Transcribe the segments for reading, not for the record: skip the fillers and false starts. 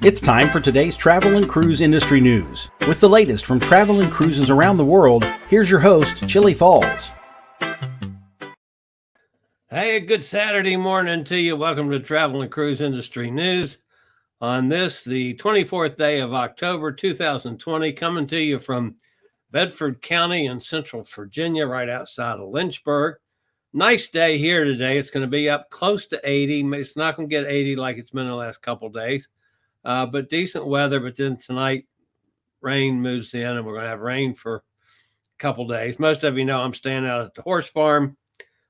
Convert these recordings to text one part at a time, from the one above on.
It's time for today's travel and cruise industry news. With the latest from travel and cruises around the world, here's your host, Chillie Falls. Hey, good Saturday morning to you. Welcome to Travel and Cruise Industry News. On this, the 24th day of October, 2020, coming to you from Bedford County in Central Virginia, right outside of Lynchburg. Nice day here today. It's going to be up close to 80. It's not going to get 80 like it's been the last couple of days. But decent weather. But then tonight, rain moves in, and we're going to have rain for a couple days. Most of you know I'm staying out at the horse farm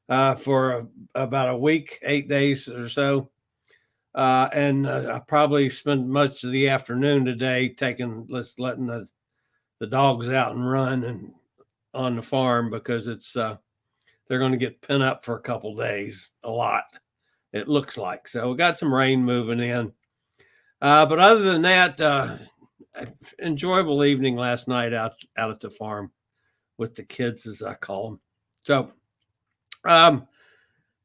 for about a week, 8 days or so. And I probably spend much of the afternoon today letting the dogs out and run and on the farm because it's they're going to get pent up for a couple days, a lot, it looks like. So we got some rain moving in. But other than that, enjoyable evening last night out at the farm with the kids, as I call them. So,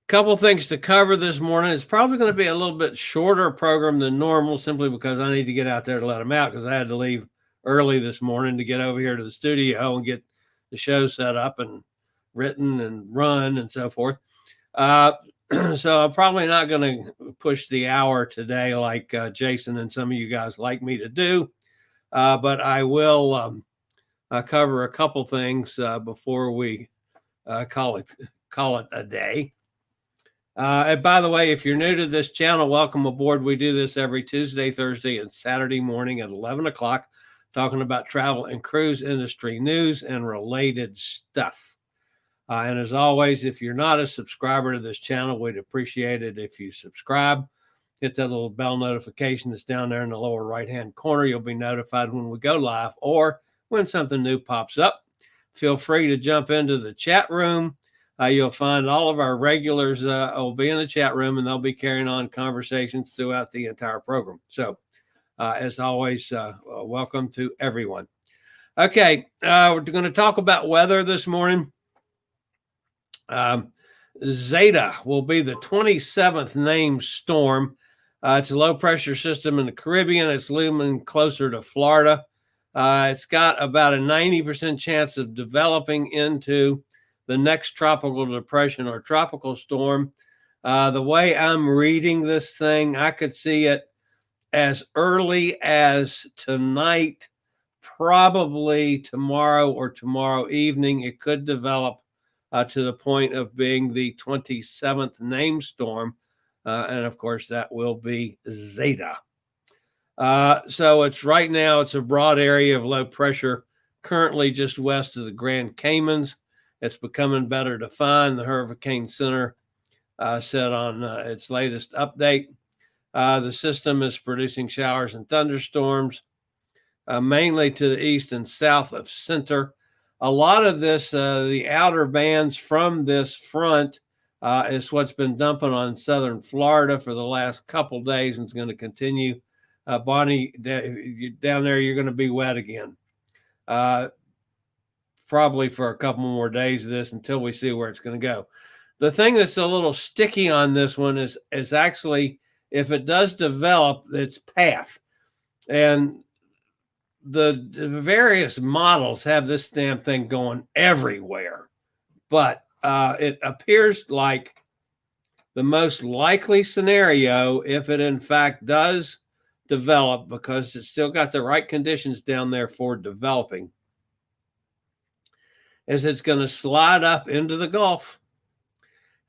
couple things to cover this morning. It's probably going to be a little bit shorter program than normal, simply because I need to get out there to let them out because I had to leave early this morning to get over here to the studio and get the show set up and written and run and so forth. So I'm probably not going to push the hour today like Jason and some of you guys like me to do, but I will cover a couple things before we call it a day. And by the way, if you're new to this channel, welcome aboard. We do this every Tuesday, Thursday, and Saturday morning at 11 o'clock, talking about travel and cruise industry news and related stuff. And as always, if you're not a subscriber to this channel, we'd appreciate it if you subscribe. Hit that little bell notification that's down there in the lower right-hand corner. You'll be notified when we go live or when something new pops up. Feel free to jump into the chat room. You'll find all of our regulars will be in the chat room, and they'll be carrying on conversations throughout the entire program. So, as always, welcome to everyone. Okay, we're going to talk about weather this morning. Zeta will be the 27th named storm. It's a low pressure system in the Caribbean. It's looming closer to Florida. It's got about a 90% chance of developing into the next tropical depression or tropical storm. The way I'm reading this thing, I could see it as early as tonight, probably tomorrow or tomorrow evening. It could develop to the point of being the 27th named storm. And of course, that will be Zeta. So it's right now, it's a broad area of low pressure, currently just west of the Grand Caymans. It's becoming better defined. The Hurricane Center said on its latest update, the system is producing showers and thunderstorms, mainly to the east and south of center. A lot of this, the outer bands from this front is what's been dumping on southern Florida for the last couple days and is going to continue. Bonnie, down there, you're going to be wet again. Probably for a couple more days of this until we see where it's going to go. The thing that's a little sticky on this one is actually, if it does develop, its path. And the various models have this damn thing going everywhere, but it appears like the most likely scenario, if it in fact does develop, because it's still got the right conditions down there for developing, is it's going to slide up into the Gulf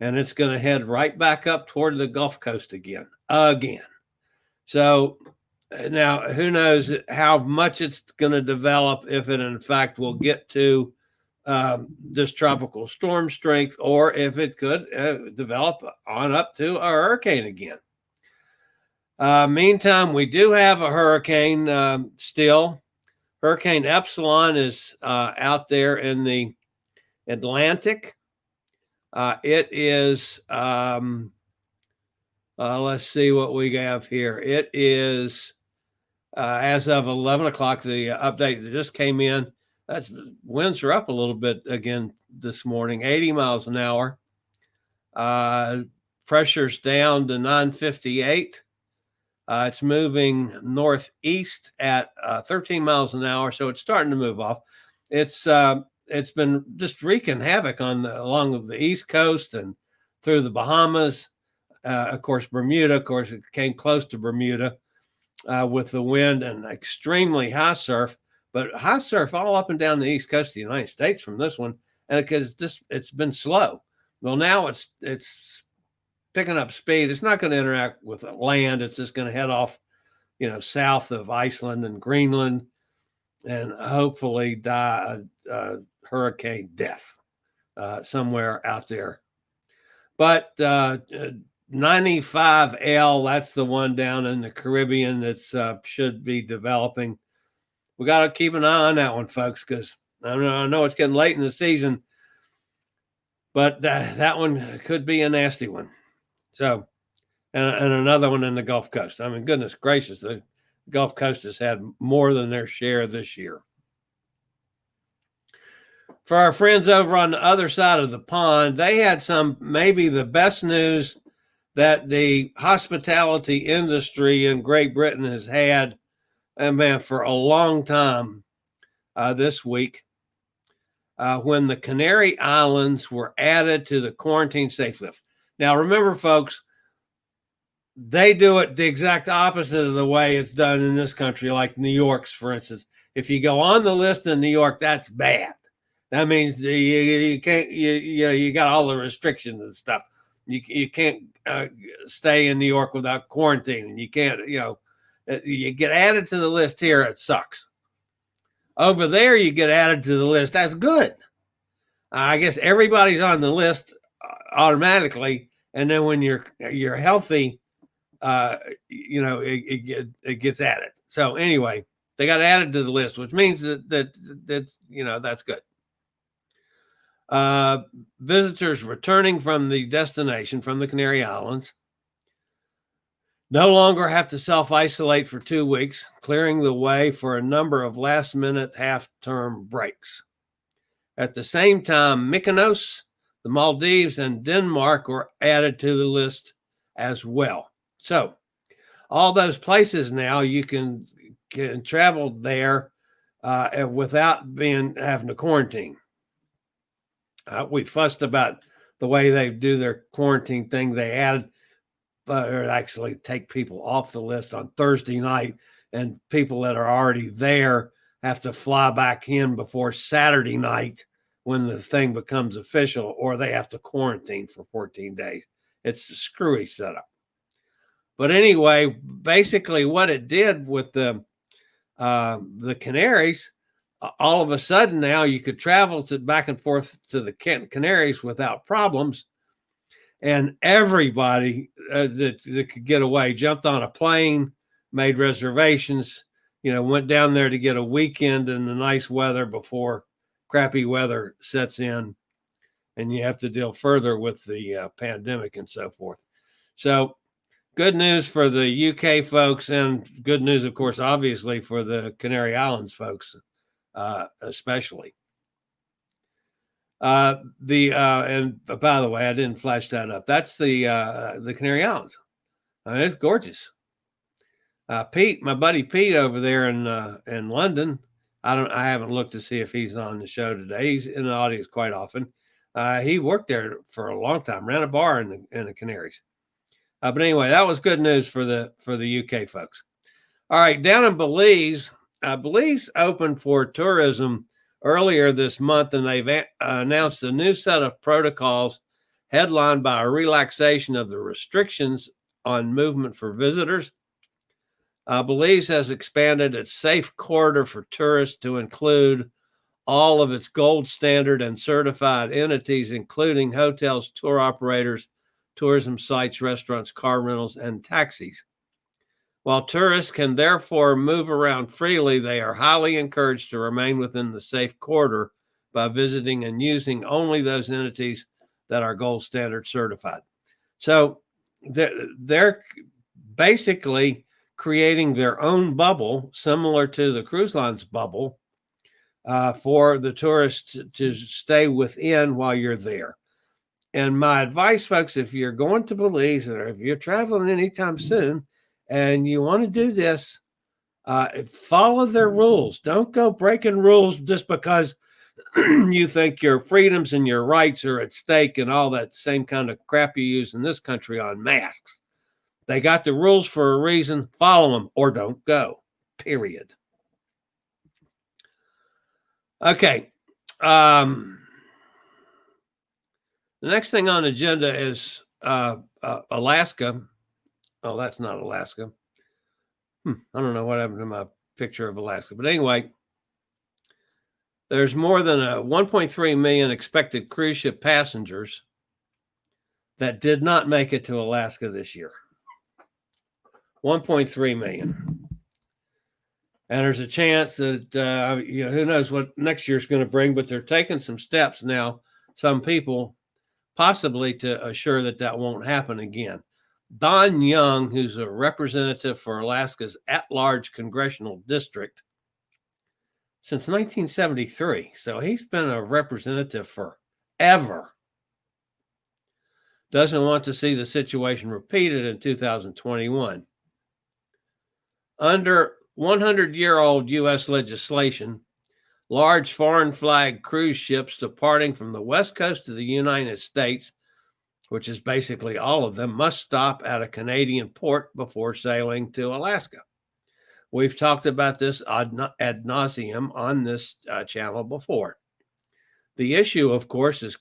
and it's going to head right back up toward the Gulf Coast again. So now, who knows how much it's going to develop, if it in fact will get to this tropical storm strength, or if it could develop on up to a hurricane again. Meantime, we do have a hurricane still. Hurricane Epsilon is out there in the Atlantic. It is, let's see what we have here. It is, as of 11 o'clock, the update that just came in, winds are up a little bit again this morning, 80 miles an hour. Pressure's down to 958. It's moving northeast at 13 miles an hour, so it's starting to move off. It's been just wreaking havoc along the East Coast and through the Bahamas. Of course, Bermuda. Of course, it came close to Bermuda with the wind and extremely high surf. But high surf all up and down the East Coast of the United States from this one, and because it's been slow. Well, now it's picking up speed. It's not going to interact with land. It's just going to head off, south of Iceland and Greenland, and hopefully die a hurricane death somewhere out there. But 95L, that's the one down in the Caribbean that's should be developing. We got to keep an eye on that one, folks, because I know it's getting late in the season, but that one could be a nasty one. So, and another one in the Gulf Coast. I mean, goodness gracious, the Gulf Coast has had more than their share this year. For our friends over on the other side of the pond, they had maybe the best news that the hospitality industry in Great Britain has had, for a long time this week, when the Canary Islands were added to the quarantine safe list. Now, remember, folks, they do it the exact opposite of the way it's done in this country, like New York's, for instance. If you go on the list in New York, that's bad. That means you can't, you got all the restrictions and stuff. You can't stay in New York without quarantining. You can't, you get added to the list here, it sucks. Over there, you get added to the list. That's good. I guess everybody's on the list automatically, and then when you're healthy, it gets added. So anyway, they got added to the list, which means that that's good. Visitors returning from the destination, from the Canary Islands, no longer have to self-isolate for 2 weeks, clearing the way for a number of last-minute half-term breaks. At the same time, Mykonos, the Maldives, and Denmark were added to the list as well. So all those places now you can travel there without having to quarantine. We fussed about the way they do their quarantine thing. They added actually take people off the list on Thursday night, and people that are already there have to fly back in before Saturday night when the thing becomes official, or they have to quarantine for 14 days. It's a screwy setup. But anyway, basically what it did with the Canaries, all of a sudden now you could travel back and forth to the Canaries without problems. And everybody that could get away jumped on a plane, made reservations, went down there to get a weekend in the nice weather before crappy weather sets in and you have to deal further with the pandemic and so forth. So good news for the UK folks, and good news, of course, obviously for the Canary Islands folks, especially. And by the way, I didn't flash that up. That's the Canary Islands. I mean, it's gorgeous. Pete, my buddy Pete over there in London. I haven't looked to see if he's on the show today. He's in the audience quite often. He worked there for a long time, ran a bar in the Canaries. But anyway, that was good news for the UK folks. All right, down in Belize, Belize opened for tourism earlier this month, and they've announced a new set of protocols headlined by a relaxation of the restrictions on movement for visitors. Belize has expanded its safe corridor for tourists to include all of its gold standard and certified entities, including hotels, tour operators, tourism sites, restaurants, car rentals, and taxis. While tourists can therefore move around freely, they are highly encouraged to remain within the safe corridor by visiting and using only those entities that are gold standard certified. So they're basically creating their own bubble, similar to the cruise line's bubble, for the tourists to stay within while you're there. And my advice, folks, if you're going to Belize or if you're traveling anytime soon, And you want to do this, follow their rules. Don't go breaking rules just because you think your freedoms and your rights are at stake and all that same kind of crap you use in this country on masks. They got the rules for a reason. Follow them or don't go, period. Okay. The next thing on the agenda is Alaska. Oh, that's not Alaska. I don't know what happened to my picture of Alaska. But anyway, there's more than 1.3 million expected cruise ship passengers that did not make it to Alaska this year. 1.3 million. And there's a chance that, who knows what next year's going to bring, but they're taking some steps now, some people, possibly to assure that that won't happen again. Don Young, who's a representative for Alaska's at-large congressional district since 1973, so he's been a representative forever, doesn't want to see the situation repeated in 2021. Under 100-year-old U.S. legislation, large foreign flag cruise ships departing from the west coast of the United States, which is basically all of them, must stop at a Canadian port before sailing to Alaska. We've talked about this ad nauseum on this channel before. The issue, of course, is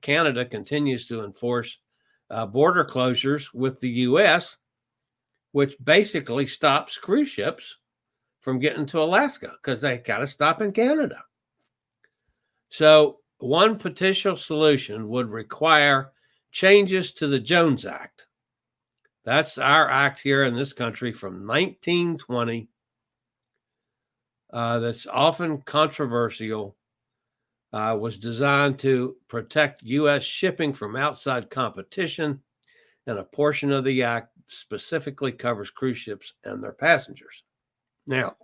Canada continues to enforce border closures with the U.S., which basically stops cruise ships from getting to Alaska because they got to stop in Canada. So one potential solution would require changes to the Jones Act. That's our act here in this country from 1920. That's often controversial. Was designed to protect U.S. shipping from outside competition, and a portion of the act specifically covers cruise ships and their passengers. Now,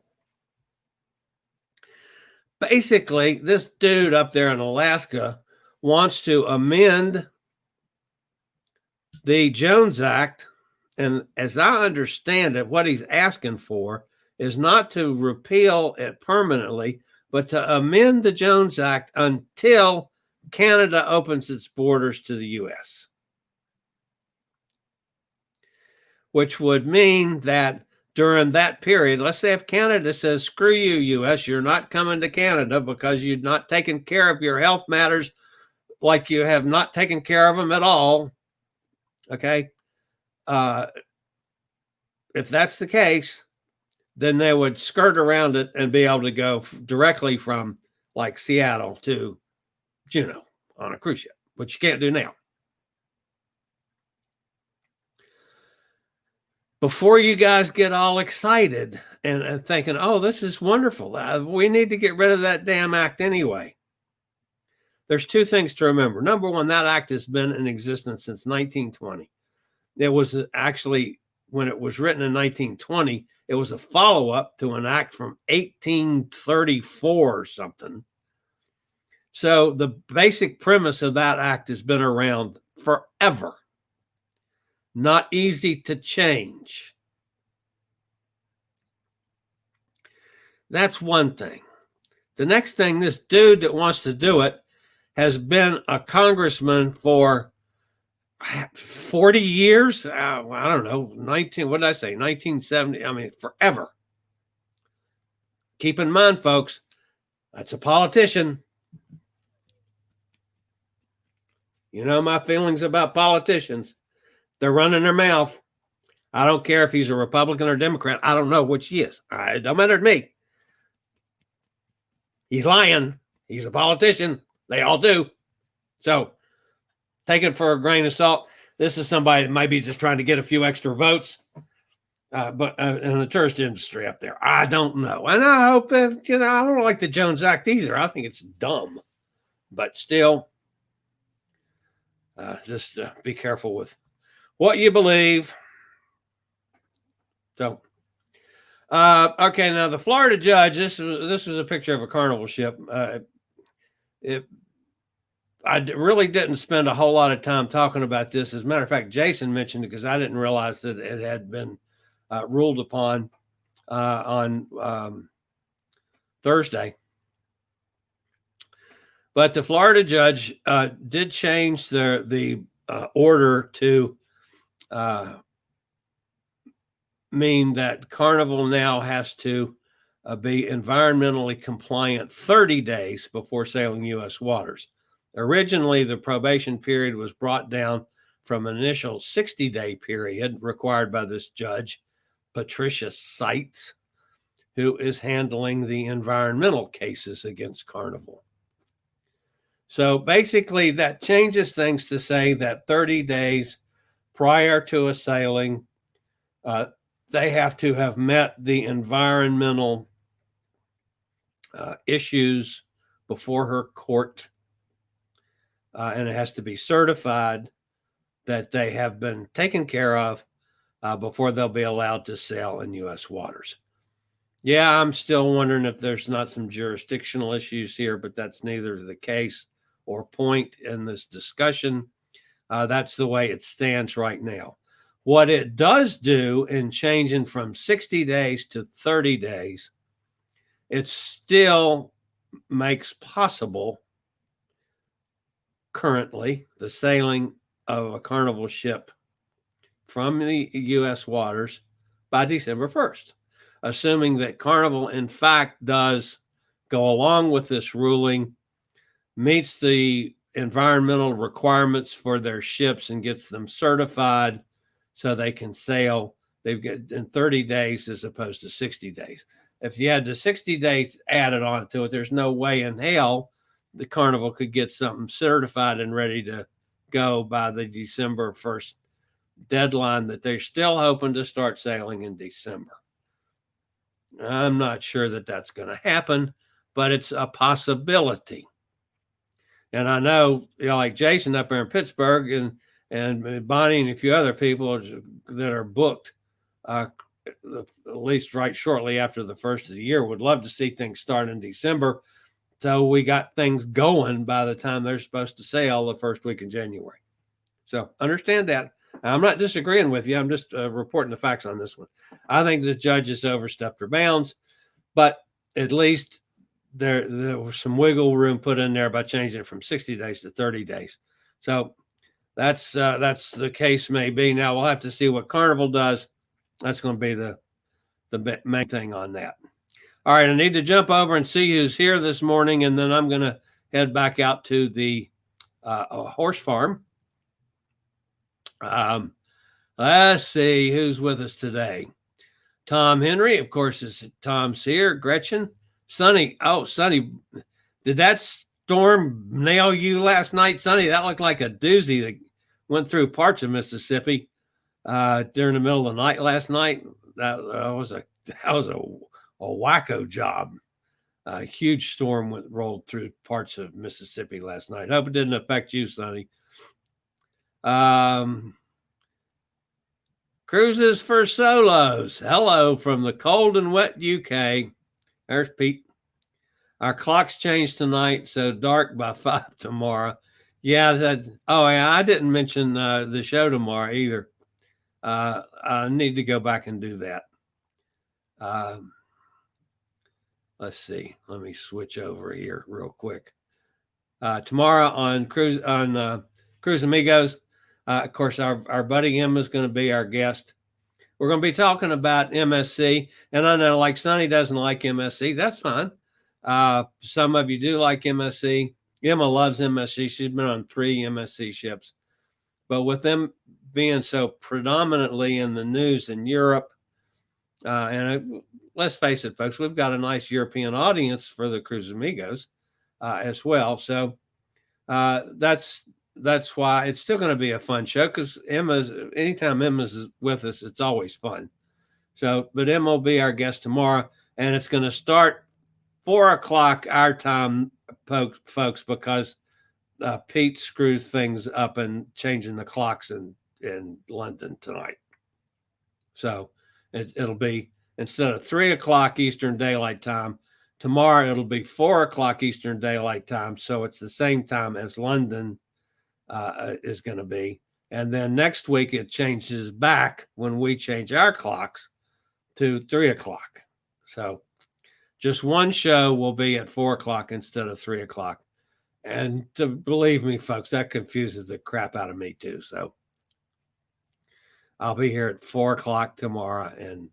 basically, this dude up there in Alaska wants to amend the Jones Act, and as I understand it, what he's asking for is not to repeal it permanently, but to amend the Jones Act until Canada opens its borders to the U.S., which would mean that during that period, let's say if Canada says, screw you, U.S., you're not coming to Canada because you've not taken care of your health matters like you have not taken care of them at all, okay? If that's the case, then they would skirt around it and be able to go directly from like Seattle to Juneau on a cruise ship, which you can't do now. Before you guys get all excited and thinking, oh, this is wonderful, we need to get rid of that damn act anyway. There's two things to remember. Number one, that act has been in existence since 1920. It was actually, when it was written in 1920, it was a follow-up to an act from 1834 or something. So the basic premise of that act has been around forever. Not easy to change. That's one thing. The next thing, this dude that wants to do it has been a congressman for 40 years. I don't know, what did I say? 1970. I mean, forever. Keep in mind, folks, that's a politician. You know my feelings about politicians. They're running their mouth. I don't care if he's a Republican or Democrat. I don't know which he is. It don't matter to me. He's lying. He's a politician. They all do. So take it for a grain of salt. This is somebody that might be just trying to get a few extra votes, but in the tourist industry up there. I don't know. And I hope, I don't like the Jones Act either. I think it's dumb. But still, just be careful with what you believe. So, okay, now the Florida judge, this was a picture of a Carnival ship. I really didn't spend a whole lot of time talking about this. As a matter of fact, Jason mentioned it because I didn't realize that it had been ruled upon on Thursday. But the Florida judge did change the order to mean that Carnival now has to be environmentally compliant 30 days before sailing U.S. waters. Originally, the probation period was brought down from an initial 60-day period required by this judge, Patricia Seitz, who is handling the environmental cases against Carnival. So basically, that changes things to say that 30 days prior to a sailing, they have to have met the environmental issues before her court, and it has to be certified that they have been taken care of before they'll be allowed to sail in U.S. waters. Yeah, I'm still wondering if there's not some jurisdictional issues here, but that's neither the case or point in this discussion. That's the way it stands right now. What it does do in changing from 60 days to 30 days, it still makes possible currently the sailing of a Carnival ship from the U.S. waters by December 1st, assuming that Carnival, in fact, does go along with this ruling, meets the environmental requirements for their ships and gets them certified so they can sail. They've got in 30 days as opposed to 60 days. If you had the 60 days added on to it, there's no way in hell the Carnival could get something certified and ready to go by the December 1st deadline that they're still hoping to start sailing in December. I'm not sure that that's going to happen, but it's a possibility. And I know, like Jason up there in Pittsburgh and Bonnie and a few other people that are booked, at least right shortly after the first of the year, would love to see things start in December. So we got things going by the time they're supposed to sail the first week in January. So understand that. I'm not disagreeing with you. I'm just reporting the facts on this one. I think the judge has overstepped her bounds, but at least there was some wiggle room put in there by changing it from 60 days to 30 days. So that's the case may be. Now we'll have to see what Carnival does. That's going to be the main thing on that. All right, I need to jump over and see who's here this morning, and then I'm going to head back out to the horse farm. Let's see who's with us today. Tom Henry, of course, Tom's here. Gretchen, Sonny. Oh, Sonny, did that storm nail you last night, Sonny? That looked like a doozy that went through parts of Mississippi during the middle of the night last night. That was a wacko job. A huge storm rolled through parts of Mississippi last night. Hope it didn't affect you, Sonny. Cruises for solos. Hello from the cold and wet UK. There's Pete. Our clocks change tonight, so dark by 5 tomorrow. Yeah, I didn't mention the show tomorrow either. I need to go back and do that. Let's see. Let me switch over here real quick. Tomorrow on Cruise Amigos, of course, our buddy Emma is going to be our guest. We're going to be talking about MSC, and I know like Sonny doesn't like MSC. That's fine. Some of you do like MSC. Emma loves MSC. She's been on 3 MSC ships, but with them being so predominantly in the news in Europe, let's face it, folks, we've got a nice European audience for the Cruise Amigos as well. So that's why it's still going to be a fun show, because anytime Emma's with us, it's always fun. So, but Emma will be our guest tomorrow, and it's going to start 4:00 our time, folks, because Pete screwed things up and changing the clocks in London tonight. So it'll be, instead of 3:00 Eastern Daylight Time, tomorrow it'll be 4:00 Eastern Daylight Time. So it's the same time as London is going to be. And then next week it changes back when we change our clocks to 3 o'clock. So just one show will be at 4 o'clock instead of 3 o'clock. And to believe me, folks, that confuses the crap out of me too. So I'll be here at 4 o'clock tomorrow and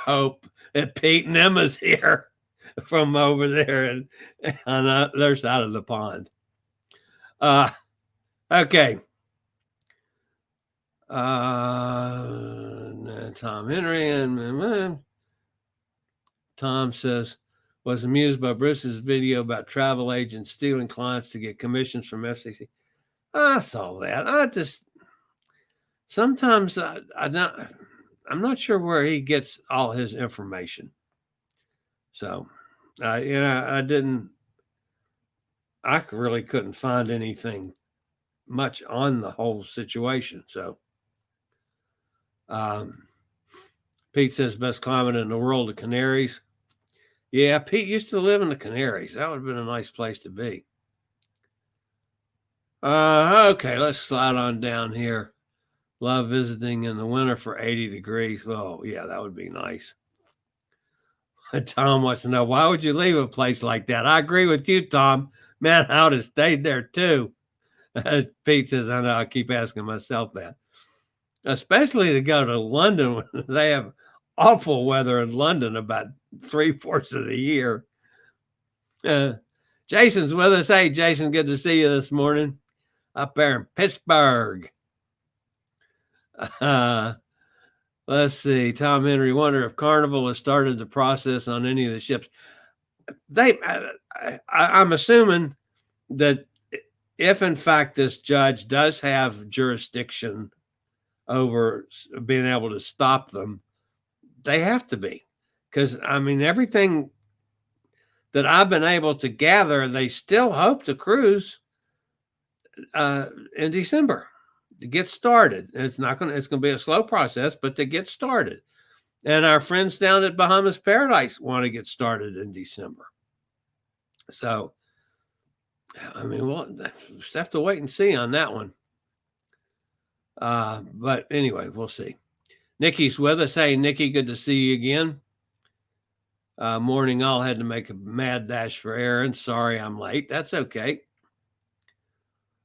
hope that Pete and Emma's here from over there and on the other side of the pond. Okay. Tom Henry and Tom says, was amused by Bruce's video about travel agents stealing clients to get commissions from FCC. I saw that. I just sometimes I'm not sure where he gets all his information. So, I really couldn't find anything much on the whole situation. So, Pete says best climate in the world, the Canaries. Yeah, Pete used to live in the Canaries. That would have been a nice place to be. Okay, let's slide on down here. Love visiting in the winter for 80 degrees. Oh, yeah, that would be nice. Tom wants to know, why would you leave a place like that? I agree with you, Tom. Man, I would have stayed there too. Pete says, I know, I keep asking myself that. Especially to go to London when they have awful weather in London about 3/4 of the year. Jason's with us. Hey, Jason, good to see you this morning up there in Pittsburgh. Let's see. Tom Henry, wonder if Carnival has started the process on any of the ships. I'm assuming that if in fact this judge does have jurisdiction over being able to stop them, they have to be. Because, I mean, everything that I've been able to gather, they still hope to cruise in December to get started. It's going to be a slow process, but to get started. And our friends down at Bahamas Paradise want to get started in December. So, I mean, we'll just have to wait and see on that one. But anyway, we'll see. Nikki's with us. Hey, Nikki, good to see you again. Morning, all had to make a mad dash for errands. Sorry I'm late. That's okay.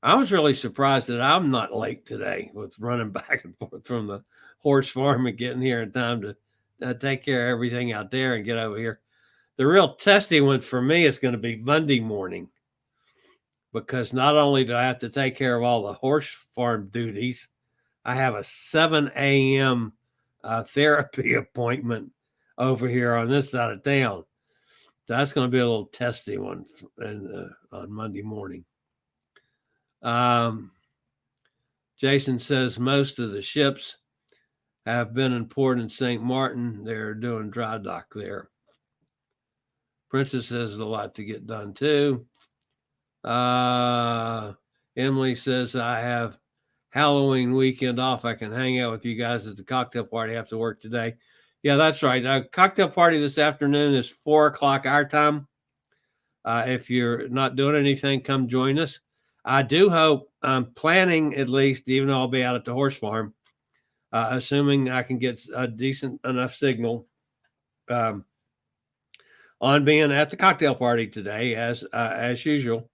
I was really surprised that I'm not late today with running back and forth from the horse farm and getting here in time to take care of everything out there and get over here. The real testing one for me is going to be Monday morning, because not only do I have to take care of all the horse farm duties, I have a 7 a.m. Therapy appointment over here on this side of town. That's going to be a little testy one on Monday morning. Jason says most of the ships have been in port in St. Martin. They're doing dry dock there. Princess has a lot to get done too. Emily says, I have Halloween weekend off. I can hang out with you guys at the cocktail party after work today. Yeah, that's right. Cocktail party this afternoon is 4 o'clock our time. If you're not doing anything, come join us. I do hope, I'm planning at least, even though I'll be out at the horse farm, assuming I can get a decent enough signal on being at the cocktail party today as usual.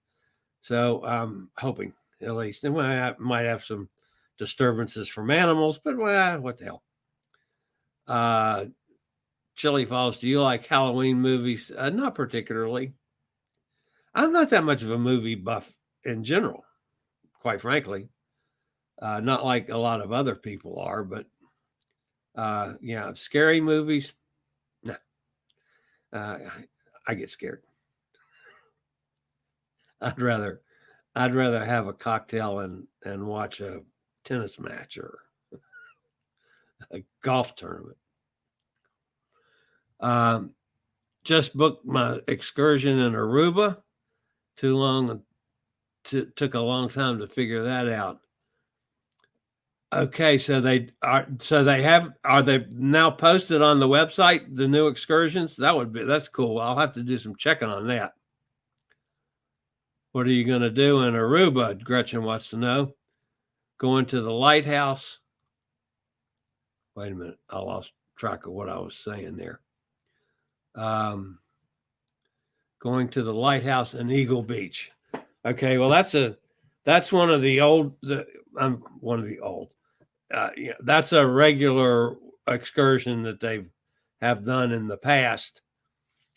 So I'm hoping at least. And I might have some disturbances from animals, but what the hell? Chillie Falls, do you like Halloween movies? Not particularly. I'm not that much of a movie buff in general, quite frankly. Not like a lot of other people are, but yeah, scary movies. Nah. I get scared. I'd rather have a cocktail and watch a tennis match or a golf tournament. Just booked my excursion in Aruba. Took a long time to figure that out. Okay, so are they now posted on the website, the new excursions? That's cool. I'll have to do some checking on that. What are you going to do in Aruba? Gretchen wants to know. Going to the lighthouse. Wait a minute. I lost track of what I was saying there. Going to the lighthouse in Eagle Beach. Okay, well that's one of the old. That's a regular excursion that they have done in the past.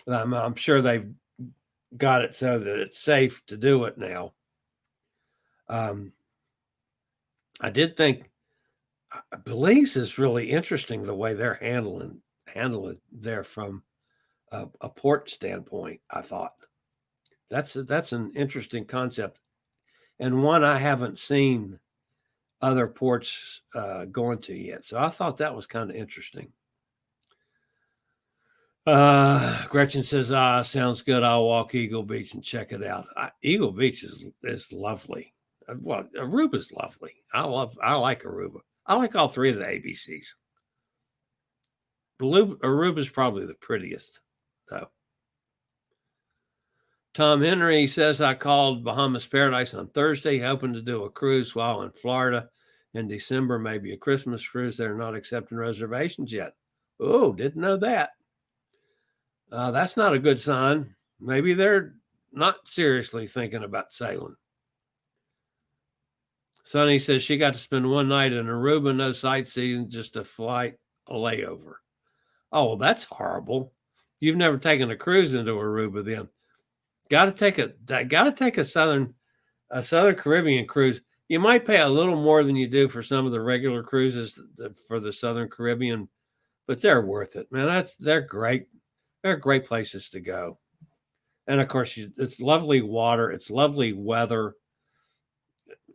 I'm sure they've got it so that it's safe to do it now. I did think Belize is really interesting the way they're handling there from a port standpoint. I thought that's an interesting concept, and one I haven't seen other ports going to yet. So I thought that was kind of interesting. Gretchen says, sounds good. I'll walk Eagle Beach and check it out. Eagle Beach is lovely. Well, Aruba's lovely. I like Aruba. I like all three of the ABCs. Aruba's probably the prettiest, though. Tom Henry says, I called Bahamas Paradise on Thursday, hoping to do a cruise while in Florida in December, maybe a Christmas cruise. They're not accepting reservations yet. Oh, didn't know that. That's not a good sign. Maybe they're not seriously thinking about sailing. Sonny says she got to spend one night in Aruba, no sightseeing, just a layover. Oh, well, that's horrible. You've never taken a cruise into Aruba then. Got to take a Southern Caribbean cruise. You might pay a little more than you do for some of the regular cruises for the Southern Caribbean, but they're worth it, man. They're great. They're great places to go. And of course, it's lovely water. It's lovely weather.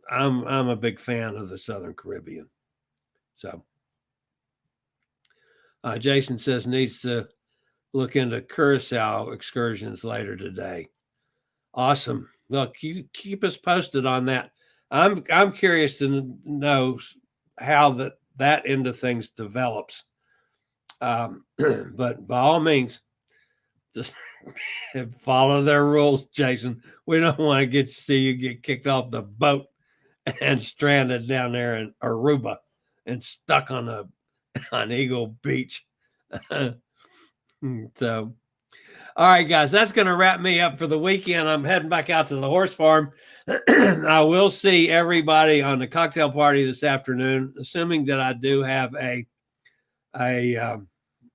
I'm a big fan of the Southern Caribbean. So Jason says needs to look into Curacao excursions later today. Awesome. Look, you keep us posted on that. I'm curious to know how that end of things develops. But by all means, just follow their rules, Jason. We don't want to see you get kicked off the boat and stranded down there in Aruba and stuck on Eagle Beach. So, all right, guys, that's going to wrap me up for the weekend. I'm heading back out to the horse farm. I will see everybody on the cocktail party this afternoon, assuming that I do have a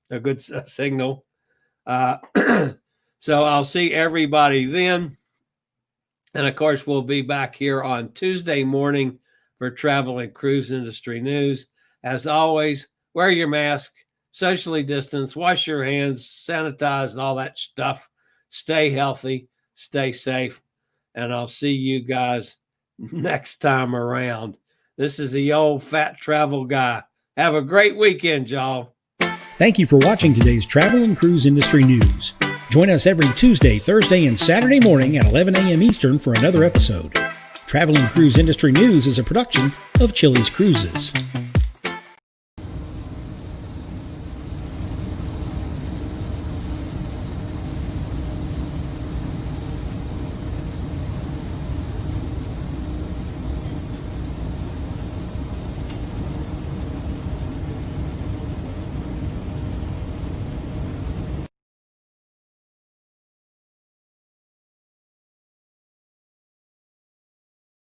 good signal. So I'll see everybody then. And of course, we'll be back here on Tuesday morning for travel and cruise industry news. As always, wear your mask, socially distance, wash your hands, sanitize, and all that stuff. Stay healthy, stay safe, and I'll see you guys next time around. This is the old fat travel guy. Have a great weekend, y'all. Thank you for watching today's travel and cruise industry news. Join us every Tuesday, Thursday, and Saturday morning at 11 a.m. Eastern for another episode. Travel and Cruise Industry News is a production of Chillie's Cruises.